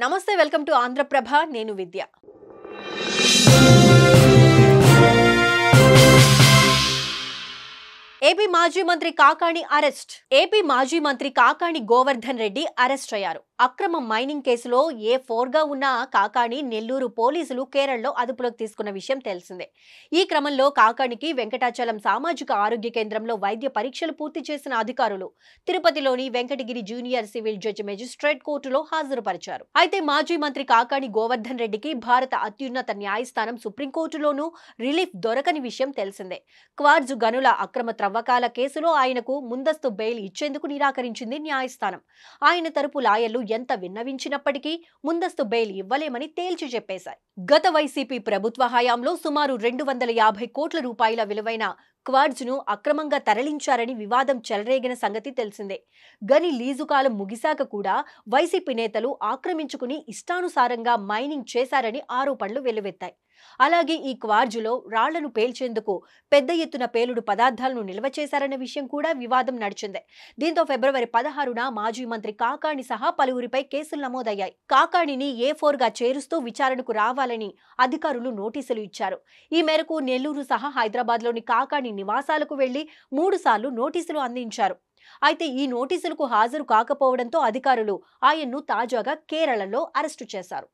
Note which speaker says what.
Speaker 1: నమస్తే, welcome to Andhraprabha. నేను విద్య. AP మాజీ మంత్రి కాకాణి అరెస్ట్. ఏపీ మాజీ మంత్రి కాకాణి గోవర్ధన్ రెడ్డి అరెస్ట్ అయ్యారు. అక్రమ మైనింగ్ కేసులో A4 గా ఉన్న కాకాణి నెల్లూరు పోలీసులు కేరళలో అదుపులోకి తీసుకున్న విషయం తెలిసిందే. ఈ క్రమంలో కాకాణికి వెంకటాచలం సామాజిక ఆరోగ్య కేంద్రంలో వైద్య పరీక్షలు పూర్తి చేసిన అధికారులు తిరుపతిలోని Venkatagiri junior civil judge magistrate కోర్టులో హాజరుపరిచారు. అయితే మాజీ మంత్రి కాకాణి గోవర్ధన్ రెడ్డికి భారత అత్యున్నత న్యాయస్థానం సుప్రీంకోర్టులోనూ రిలీఫ్ దొరకని విషయం తెలిసిందే. క్వార్జ్ గనుల అక్రమ త్రవ్వకాల కేసులో ఆయనకు ముందస్తు బెయిల్ ఇచ్చేందుకు నిరాకరించింది న్యాయస్థానం. ఆయన తరపు లాయర్లు ఎంత విన్నవించినప్పటికీ ముందస్తు బెయిల్ ఇవ్వలేమని తేల్చి చెప్పేశారు. గత వైసీపీ ప్రభుత్వ హయాంలో సుమారు 250 కోట్ల రూపాయల విలువైన క్వార్జ్ ను అక్రమంగా తరలించారని వివాదం చెలరేగిన సంగతి తెలిసిందే. గని లీజు కాలం ముగిశాక కూడా వైసీపీ నేతలు ఆక్రమించుకుని ఇష్టానుసారంగా మైనింగ్ చేశారని ఆరోపణలు వెల్లువెత్తాయి. అలాగే ఈ క్వార్జులో రాళ్లను పేల్చేందుకు పెద్ద ఎత్తున పేలుడు పదార్థాలను నిల్వ చేశారన్న విషయం కూడా వివాదం నడిచిందే. దీంతో ఫిబ్రవరి 16న మాజీ మంత్రి కాకాణి సహా పలువురిపై కేసులు నమోదయ్యాయి. కాకాణిని A4 గా చేరుస్తూ విచారణకు రావాలని అధికారులు నోటీసులు ఇచ్చారు. ఈ మేరకు నెల్లూరు సహా హైదరాబాద్లోని కాకాణి నివాసాలకు వెళ్లి 3 సార్లు నోటీసులు అందించారు. అయితే ఈ నోటీసులకు హాజరు కాకపోవడంతో అధికారులు ఆయన్ను తాజాగా కేరళలో అరెస్టు చేశారు.